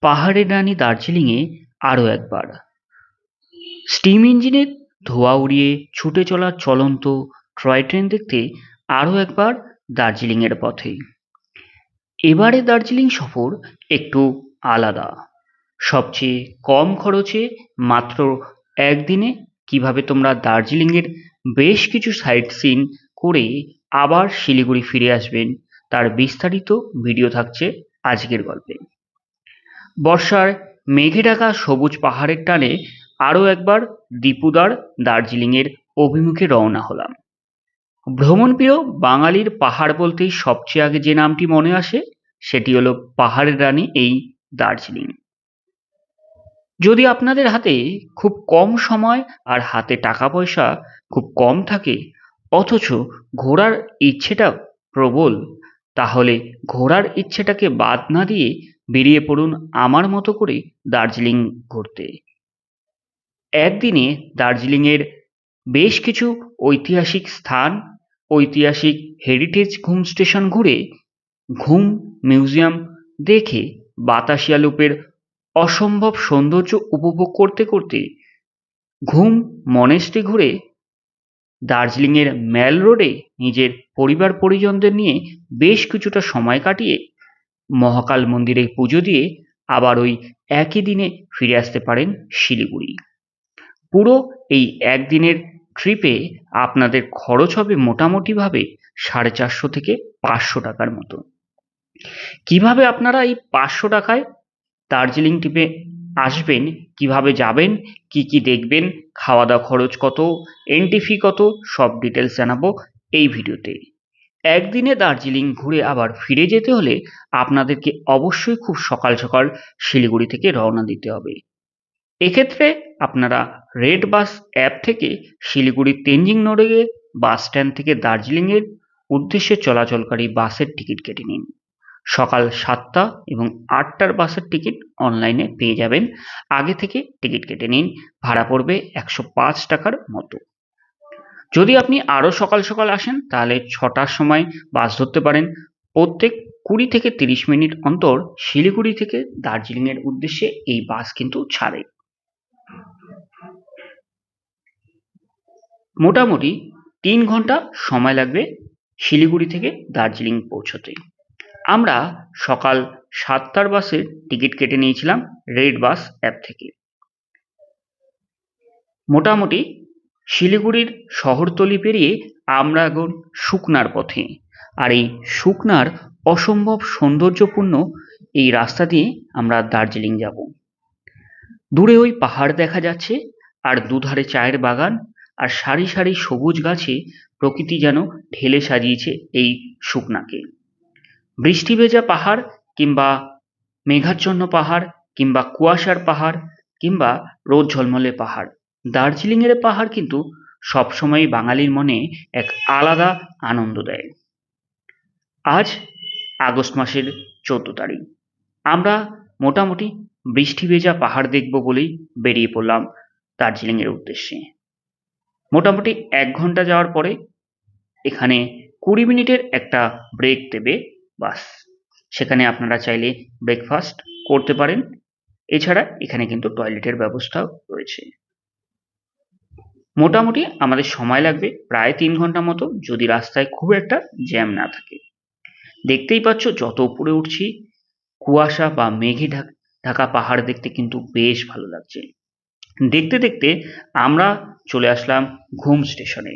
পাহাড়ের রানী দার্জিলিংয়ে আরও একবার। স্টিম ইঞ্জিনের ধোঁয়া উড়িয়ে ছুটে চলা চলন্ত টয় ট্রেন দেখতে আরও একবার দার্জিলিংয়ের পথে। এবারে দার্জিলিং সফর একটু আলাদা। সবচেয়ে কম খরচে মাত্র একদিনে কিভাবে তোমরা দার্জিলিংয়ের বেশ কিছু সাইট সিন করে আবার শিলিগুড়ি ফিরে আসবেন তার বিস্তারিত ভিডিও থাকছে আজকের গল্পে। বর্ষার মেঘে ঢাকা সবুজ পাহাড়ের টানে আরও একবার দীপুদার দার্জিলিংয়ের অভিমুখে রওনা হলাম। ভ্রমণপ্রিয় বাঙালির পাহাড় বলতেই সবচেয়ে আগে যে নামটি মনে আসে সেটি হলো পাহাড়ের রানী এই দার্জিলিং। যদি আপনাদের হাতে খুব কম সময় আর হাতে টাকা পয়সা খুব কম থাকে অথচ ঘোরার ইচ্ছেটা প্রবল, তাহলে ঘোরার ইচ্ছেটাকে বাদ না দিয়ে বেরিয়ে পড়ুন আমার মতো করে দার্জিলিং ঘুরতে। একদিনে দার্জিলিংয়ের বেশ কিছু ঐতিহাসিক স্থান, ঐতিহাসিক হেরিটেজ ঘুম স্টেশন ঘুরে, ঘুম মিউজিয়াম দেখে, বাতাসিয়া লুপের অসম্ভব সৌন্দর্য উপভোগ করতে করতে, ঘুম মনেস্ট্রি ঘুরে, দার্জিলিংয়ের ম্যাল রোডে নিজের পরিবার পরিজনদের নিয়ে বেশ কিছুটা সময় কাটিয়ে, মহাকাল মন্দিরে পুজো দিয়ে আবার ওই একই দিনে ফিরে আসতে পারেন শিলিগুড়ি। পুরো এই একদিনের ট্রিপে আপনাদের খরচ হবে মোটামুটিভাবে 450 থেকে 500 টাকার মতো। কিভাবে আপনারা এই 500 টাকায় দার্জিলিং ট্রিপে আসবেন, কিভাবে যাবেন, কি কি দেখবেন, খাওয়া দাওয়া খরচ কত, এন্ট্রি ফি কত, সব ডিটেলস জানাবো এই ভিডিওতে। একদিনে দার্জিলিং ঘুরে আবার ফিরে যেতে হলে আপনাদেরকে অবশ্যই খুব সকাল সকাল শিলিগুড়ি থেকে রওনা দিতে হবে। এক্ষেত্রে আপনারা রেড বাস অ্যাপ থেকে শিলিগুড়ির তেনজিং নড়গে বাস স্ট্যান্ড থেকে দার্জিলিংয়ের উদ্দেশ্যে চলাচলকারী বাসের টিকিট কেটে নিন। সকাল 7টা এবং 8টার বাসের টিকিট অনলাইনে পেয়ে যাবেন। আগে থেকে টিকিট কেটে নিন, ভাড়া পড়বে 105 টাকার মতো। যদি আপনি আরও সকাল সকাল আসেন তাহলে 6টার সময় বাস ধরতে পারেন। প্রত্যেক 20 থেকে 30 মিনিট অন্তর শিলিগুড়ি থেকে দার্জিলিংয়ের উদ্দেশ্যে এই বাস কিন্তু ছাড়ে। মোটামুটি 3 ঘন্টা সময় লাগবে শিলিগুড়ি থেকে দার্জিলিং পৌঁছতে। আমরা সকাল 7টার বাসের টিকিট কেটে নিয়েছিলাম রেড বাস অ্যাপ থেকে। মোটামুটি শিলিগুড়ির শহরতলি পেরিয়ে আমরা এখন সুকনার পথে। আর এই সুকনার অসম্ভব সৌন্দর্যপূর্ণ এই রাস্তা দিয়ে আমরা দার্জিলিং যাব। দূরে ওই পাহাড় দেখা যাচ্ছে আর দুধারে চায়ের বাগান আর সারি সারি সবুজ গাছে প্রকৃতি যেন ঢেলে সাজিয়েছে এই সুকনাকে। বৃষ্টি ভেজা পাহাড় কিংবা মেঘাচ্ছন্ন পাহাড় কিংবা কুয়াশার পাহাড় কিংবা রোদ ঝলমলে পাহাড়, দার্জিলিংয়ের পাহাড় কিন্তু সবসময় বাঙালির মনে এক আলাদা আনন্দ দেয়। আজ আগস্ট মাসের 14 তারিখ। আমরা মোটামুটি বৃষ্টি ভেজা পাহাড় দেখব বলেই বেরিয়ে পড়লাম দার্জিলিংয়ের উদ্দেশ্যে। মোটামুটি 1 ঘন্টা যাওয়ার পরে এখানে 20 মিনিটের একটা ব্রেক দেবে বাস। সেখানে আপনারা চাইলে ব্রেকফাস্ট করতে পারেন। এছাড়া এখানে কিন্তু টয়লেটের ব্যবস্থাও রয়েছে। মোটামুটি আমাদের সময় লাগবে প্রায় 3 ঘন্টা মতো, যদি রাস্তায় খুব একটা জ্যাম না থাকে। দেখতেই পাচ্ছ যত উপরে উঠছি কুয়াশা বা মেঘে ঢাকা পাহাড় দেখতে কিন্তু বেশ ভালো লাগছে। দেখতে দেখতে আমরা চলে আসলাম ঘুম স্টেশনে।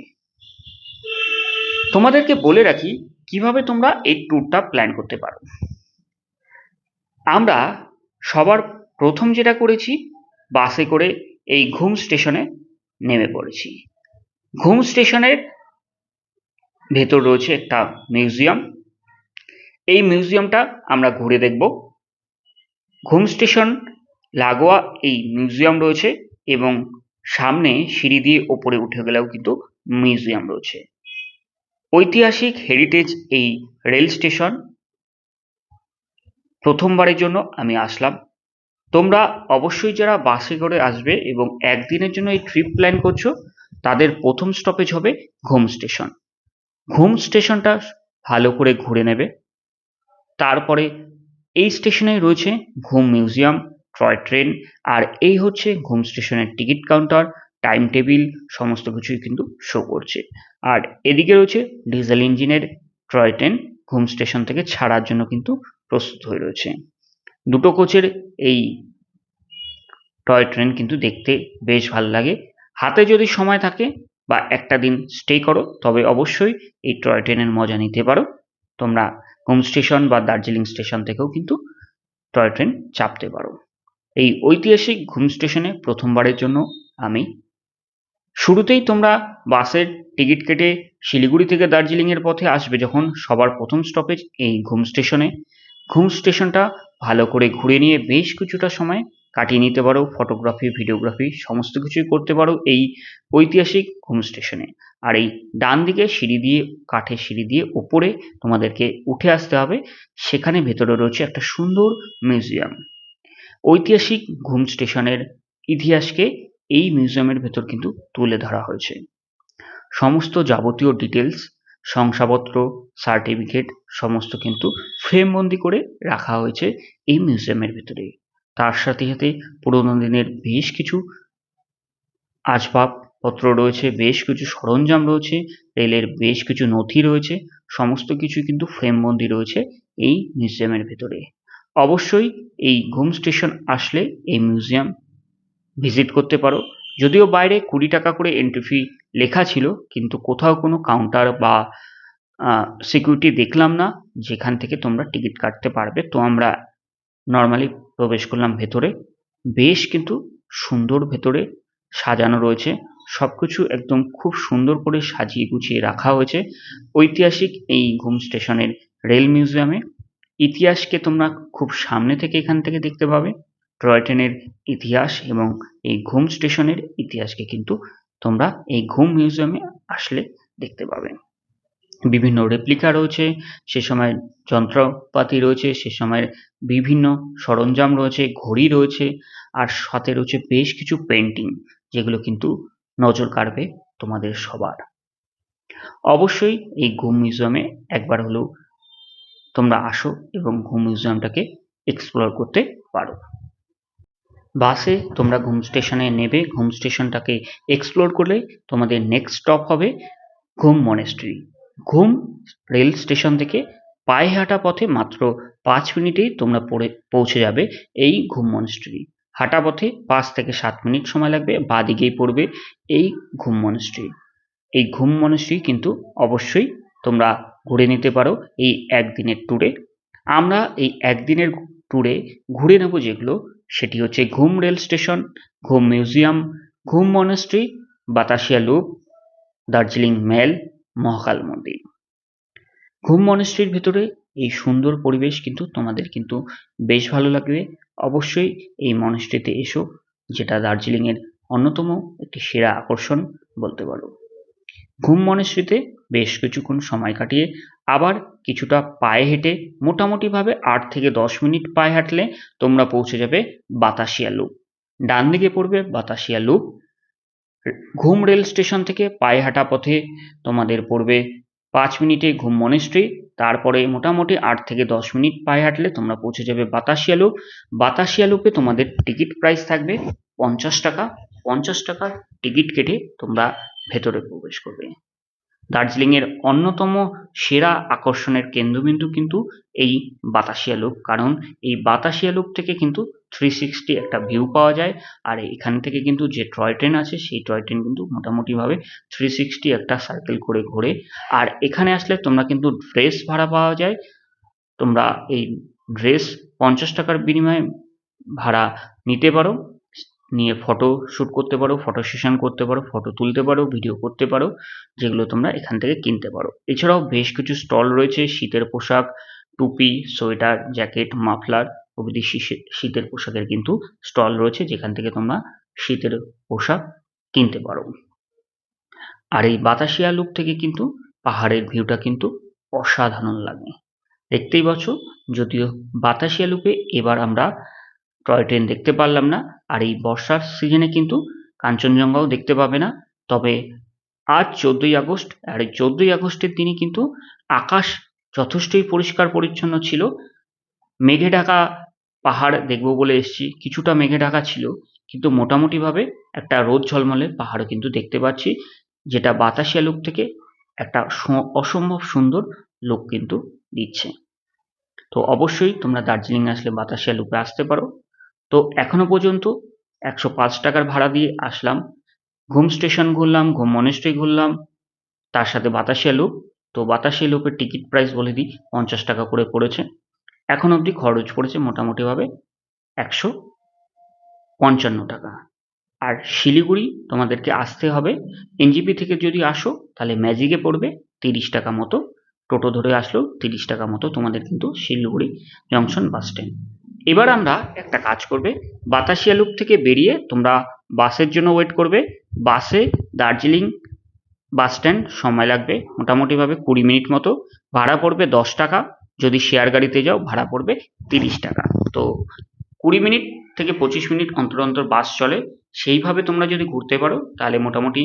তোমাদেরকে বলে রাখি কিভাবে তোমরা এই ট্যুরটা প্ল্যান করতে পারো। আমরা সবার প্রথম যেটা করেছি, বাসে করে এই ঘুম স্টেশনে নেমে পড়েছি। ঘুম স্টেশনের ভেতর রয়েছে একটা মিউজিয়াম। এই মিউজিয়ামটা আমরা ঘুরে দেখব। ঘুম স্টেশন লাগোয়া এই মিউজিয়াম রয়েছে এবং সামনে সিঁড়ি দিয়ে ওপরে উঠে গেলেও কিন্তু মিউজিয়াম রয়েছে। ঐতিহাসিক হেরিটেজ এই রেল স্টেশন প্রথমবারের জন্য আমি আসলাম। তোমরা অবশ্যই যারা বাসে করে আসবে এবং একদিনের জন্য এই ট্রিপ প্ল্যান করছো তাদের প্রথম স্টপেজ হবে ঘুম স্টেশন। ঘুম স্টেশনটা ভালো করে ঘুরে নেবে। তারপরে এই স্টেশনে রয়েছে ঘুম মিউজিয়াম, টয় ট্রেন, আর এই হচ্ছে ঘুম স্টেশনের টিকিট কাউন্টার, টাইম টেবিল সমস্ত কিছুই কিন্তু শো করছে। আর এদিকে রয়েছে ডিজেল ইঞ্জিনের টয় ট্রেন ঘুম স্টেশন থেকে ছাড়ার জন্য কিন্তু প্রস্তুত হয়ে রয়েছে। দুটো কোচের এই টয় ট্রেন কিন্তু দেখতে বেশ ভালো লাগে। হাতে যদি সময় থাকে বা একটা দিন স্টে করো তবে অবশ্যই এই টয় ট্রেনের মজা নিতে পারো। তোমরা ঘুম স্টেশন বা দার্জিলিং স্টেশন থেকেও কিন্তু টয় ট্রেন চাপতে পারো। এই ঐতিহাসিক ঘুম স্টেশনে প্রথমবারের জন্য আমি। শুরুতেই তোমরা বাসের টিকিট কেটে শিলিগুড়ি থেকে দার্জিলিং এর পথে আসবে যখন, সবার প্রথম স্টপেজ এই ঘুম স্টেশনে। ঘুম স্টেশনটা ভালো করে ঘুরে নিয়ে বেশ কিছুটা সময় কাটিয়ে নিতে পারো, ফটোগ্রাফি ভিডিওগ্রাফি সমস্ত কিছুই করতে পারো এই ঐতিহাসিক ঘুম স্টেশনে। আর এই ডান দিকে সিঁড়ি দিয়ে, কাঠের সিঁড়ি দিয়ে ওপরে তোমাদেরকে উঠে আসতে হবে, সেখানে ভেতরে রয়েছে একটা সুন্দর মিউজিয়াম। ঐতিহাসিক ঘুম স্টেশনের ইতিহাসকে এই মিউজিয়ামের ভেতর কিন্তু তুলে ধরা হয়েছে। সমস্ত যাবতীয় ডিটেলস, শংসাপত্র, সার্টিফিকেট সমস্ত কিন্তু ফ্রেমবন্দি করে রাখা হয়েছে এই মিউজিয়ামের ভেতরে। তার সাথে সাথে পুরোনো দিনের বেশ কিছু আসবাবপত্র রয়েছে, বেশ কিছু সরঞ্জাম রয়েছে, রেলের বেশ কিছু নথি রয়েছে, সমস্ত কিছুই কিন্তু ফ্রেমবন্দি রয়েছে এই মিউজিয়ামের ভেতরে। অবশ্যই এই ঘুম স্টেশন আসলে এই মিউজিয়াম ভিজিট করতে পারো। যদিও বাইরে 20 টাকা করে এন্ট্রি ফি লেখা ছিল, কিন্তু কোথাও কোনো কাউন্টার বা সিকিউরিটি দেখলাম না যেখান থেকে তোমরা টিকিট কাটতে পারবে। তো আমরা নর্মালি প্রবেশ করলাম ভেতরে। বেশ কিন্তু সুন্দর ভেতরে সাজানো রয়েছে, সবকিছু একদম খুব সুন্দর করে সাজিয়ে গুছিয়ে রাখা হয়েছে ঐতিহাসিক এই ঘুম স্টেশনের রেল মিউজিয়ামে। ইতিহাসকে তোমরা খুব সামনে থেকে এখান থেকে দেখতে পাবে। টয় ট্রেনের ইতিহাস এবং এই ঘুম স্টেশনের ইতিহাসকে কিন্তু তোমরা এই ঘুম মিউজিয়ামে আসলে দেখতে পাবে। বিভিন্ন রেপ্লিকা রয়েছে, সে সময়ের যন্ত্রপাতি রয়েছে, সে সময়ের বিভিন্ন সরঞ্জাম রয়েছে, ঘড়ি রয়েছে, আর সাথে রয়েছে বেশ কিছু পেন্টিং, যেগুলো কিন্তু নজর কাড়বে তোমাদের সবার। অবশ্যই এই ঘুম মিউজিয়ামে একবার হলেও তোমরা আসো এবং ঘুম মিউজিয়ামটাকে এক্সপ্লোর করতে পারো। বাসে তোমরা ঘুম স্টেশনে নেবে, ঘুম স্টেশনটাকে এক্সপ্লোর করলে তোমাদের নেক্সট স্টপ হবে ঘুম মনেস্ট্রি। ঘুম রেল স্টেশন থেকে পায়ে হাঁটা পথে মাত্র 5 মিনিটেই তোমরা পৌঁছে যাবে এই ঘুম মনেস্ট্রি। হাঁটা পথে 5 থেকে 7 মিনিট সময় লাগবে, বাঁ দিকেই পড়বে এই ঘুম মনেস্ট্রি। এই ঘুম মনেস্ট্রি কিন্তু অবশ্যই তোমরা ঘুরে নিতে পারো এই একদিনের ট্যুরে। আমরা এই একদিনের ট্যুরে ঘুরে নেব যেগুলো, সেটি হচ্ছে Ghum rail station, Ghum museum, Ghum monastery, Batasia loop, Darjeeling mail, Mahakal মন্দির। ঘুম মনেস্ট্রির ভেতরে এই সুন্দর পরিবেশ কিন্তু তোমাদের কিন্তু বেশ ভালো লাগবে। অবশ্যই এই মনেস্ট্রিতে এসো, যেটা দার্জিলিং এর অন্যতম একটি সেরা আকর্ষণ বলতে পারো। ঘুম মনেস্ট্রিতে বেশ কিছুক্ষণ সময় কাটিয়ে আবার কিছুটা পায়ে হেঁটে, মোটামুটি ভাবে 8 থেকে 10 মিনিট পায়ে হাঁটলে তোমরা পৌঁছে যাবে বাতাসিয়া লুপ। ডান দিকে পড়বে বাতাসিয়া লুপ। ঘুম রেল স্টেশন থেকে পায়ে হাঁটা পথে তোমাদের পড়বে 5 মিনিটে ঘুম মনেস্ট্রি। তারপরে মোটামুটি 8 থেকে 10 মিনিট পায়ে হাঁটলে তোমরা পৌঁছে যাবে বাতাসিয়া লুপ। বাতাসিয়া লুপে তোমাদের টিকিট প্রাইস থাকবে 50 টাকা। 50 টাকার টিকিট কেটে তোমরা ভেতরে প্রবেশ করবে। দার্জিলিং এর অন্যতম সেরা আকর্ষণের কেন্দ্রবিন্দু কিন্তু এই বাতাসিয়া লুপ, কারণ এই বাতাসিয়া লুপ থেকে কিন্তু 360 একটা ভিউ পাওয়া যায়। আর এখান থেকে কিন্তু যে টয় ট্রেন আছে সেই টয় ট্রেন কিন্তু মোটামুটি ভাবে 360 একটা সার্কেল করে ঘোরে। আর এখানে আসলে তোমরা কিন্তু ড্রেস ভাড়া পাওয়া যায়, তোমরা এই ড্রেস 50 টাকার বিনিময়ে ভাড়া নিতে পারো, নিয়ে ফটো শ্যুট করতে পারো, ফটো সেশন করতে পারো, ফটো তুলতে পারো, ভিডিও করতে পারো, যেগুলো তোমরা এখান থেকে কিনতে পারো। এছাড়াও বেশ কিছু স্টল রয়েছে, শীতের পোশাক, টুপি, সোয়েটার, জ্যাকেট, মাফলার প্রভৃতি শীতের পোশাকের কিন্তু স্টল রয়েছে, যেখান থেকে তোমরা শীতের পোশাক কিনতে পারো। আর এই বাতাসিয়া লুপ থেকে কিন্তু পাহাড়ের ভিউটা কিন্তু অসাধারণ লাগে, দেখতেই পাচ্ছ। যদিও বাতাসিয়া লুপে এবার আমরা টয় ট্রেন দেখতে পারলাম না, আর এই বর্ষার সিজনে কিন্তু কাঞ্চনজঙ্ঘাও দেখতে পাবে না। তবে আজ 14ই আগস্ট, আর এই 14ই আগস্টের দিনই কিন্তু আকাশ যথেষ্টই পরিষ্কার পরিচ্ছন্ন ছিল। মেঘে ঢাকা পাহাড় দেখবো বলে এসছি, কিছুটা মেঘে ঢাকা ছিল, কিন্তু মোটামুটিভাবে একটা রোদ ঝলমলে পাহাড় কিন্তু দেখতে পাচ্ছি, যেটা বাতাসিয়া লুক থেকে একটা অসম্ভব সুন্দর লুক কিন্তু দিচ্ছে। তো অবশ্যই তোমরা দার্জিলিং আসলে বাতাসিয়া লুপে আসতে পারো। তো এখনো পর্যন্ত 105 টাকার ভাড়া দিয়ে আসলাম, ঘুম স্টেশন ঘুরলাম, ঘুম মনেস্ট্রি ঘুরলাম, তার সাথে বাতাসিয়া লুপ। তো বাতাসিয়া লুপের টিকিট প্রাইস বলে দিই, 50 টাকা করে পড়েছে। এখন অবধি খরচ পড়েছে মোটামুটিভাবে 155 টাকা। আর শিলিগুড়ি তোমাদেরকে আসতে হবে, এনজিপি থেকে যদি আসো তাহলে ম্যাজিকে পড়বে 30 টাকা মতো, টোটো ধরে আসলেও 30 টাকা মতো তোমাদের কিন্তু শিলিগুড়ি জংশন বাস স্ট্যান্ড। এবার আমরা একটা কাজ করবে, বাতাসিয়া লুপ থেকে বেরিয়ে তোমরা বাসের জন্য ওয়েট করবে। বাসে দার্জিলিং বাস স্ট্যান্ড সময় লাগবে মোটামুটিভাবে 20 মিনিট মতো, ভাড়া পড়বে 10 টাকা। যদি শেয়ার গাড়িতে যাও ভাড়া পড়বে 30 টাকা। তো 20 মিনিট থেকে 25 মিনিট অন্তর অন্তর বাস চলে, সেইভাবে তোমরা যদি ঘুরতে পারো তাহলে মোটামুটি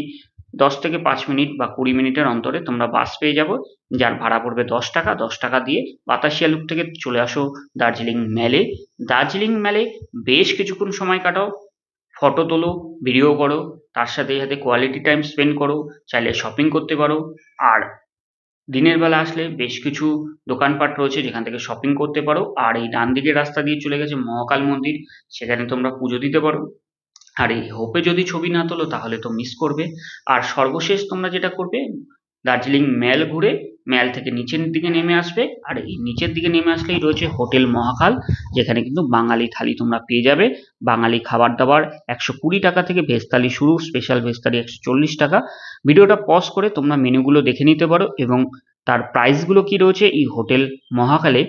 10 থেকে 5 মিনিট বা 20 মিনিটের অন্তরে তোমরা বাস পেয়ে যাবো, যার ভাড়া পড়বে 10 টাকা। 10 টাকা দিয়ে বাতাসিয়া লুপ থেকে চলে আসো দার্জিলিং ম্যালে। দার্জিলিং ম্যালে বেশ কিছুক্ষণ সময় কাটাও, ফটো তোলো, ভিডিও করো, তার সাথে সাথে কোয়ালিটি টাইম স্পেন্ড করো, চাইলে শপিং করতে পারো। আর দিনের বেলা আসলে বেশ কিছু দোকানপাট রয়েছে যেখান থেকে শপিং করতে পারো। আর এই ডান দিকের রাস্তা দিয়ে চলে গেছে মহাকাল মন্দির, সেখানে তোমরা পুজো দিতে পারো। আর এই হোপে যদি ছবি না তোলো তাহলে তো মিস করবে। আর সর্বশেষ তোমরা যেটা করবে, দার্জিলিং ম্যাল ঘুরে ম্যাল থেকে নিচের দিকে নেমে আসবে, আর এই নিচের দিকে নেমে আসলেই রয়েছে হোটেল মহাকাল, যেখানে কিন্তু বাঙালি থালি তোমরা পেয়ে যাবে। বাঙালি খাবার দাবার 120 টাকা থেকে ভেজ থালি শুরু, স্পেশাল ভেজ থালি 140 টাকা। ভিডিওটা পজ করে তোমরা মেনুগুলো দেখে নিতে পারো এবং তার প্রাইসগুলো কি রয়েছে এই হোটেল মহাকালে।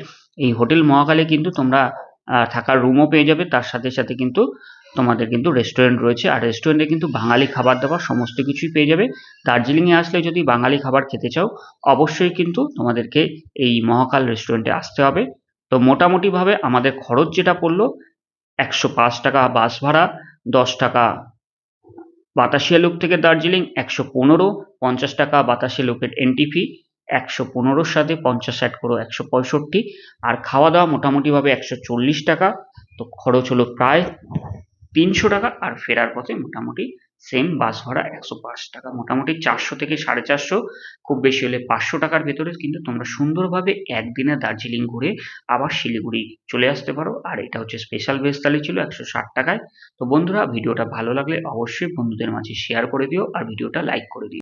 এই হোটেল মহাকালে কিন্তু তোমরা থাকার রুমও পেয়ে যাবে, তার সাথে সাথে কিন্তু তোমাদের কিন্তু রেস্টুরেন্ট রয়েছে, আর রেস্টুরেন্টে কিন্তু বাঙালি খাবার দাবার সমস্ত কিছুই পেয়ে যাবে। দার্জিলিংয়ে আসলে যদি বাঙালি খাবার খেতে চাও অবশ্যই কিন্তু তোমাদেরকে এই মহাকাল রেস্টুরেন্টে আসতে হবে। তো মোটামুটিভাবে আমাদের খরচ যেটা পড়লো, 105 টাকা বাস ভাড়া, 10 টাকা বাতাসিয়া লুপ থেকে দার্জিলিং, 115, 50 টাকা বাতাসিয়া লুপের এন্ট্রি ফি, 115-র সাথে 50 অ্যাড করো 165, আর খাওয়া দাওয়া মোটামুটিভাবে 140 টাকা। তো খরচ হলো প্রায় 300 টাকা। আর ফেরার পথে মোটামুটি সেম বাস ভাড়া 105 টাকা, মোটামুটি 400 থেকে 450, খুব বেশি হলে 500 টাকার ভেতরে কিন্তু তোমরা সুন্দরভাবে একদিনে দার্জিলিং ঘুরে আবার শিলিগুড়ি চলে আসতে পারো। আর এটা হচ্ছে স্পেশাল ভেজ থালি ছিল 160 টাকায়। তো বন্ধুরা, ভিডিওটা ভালো লাগলে অবশ্যই বন্ধুদের মাঝে শেয়ার করে দিও আর ভিডিওটা লাইক করে দিও।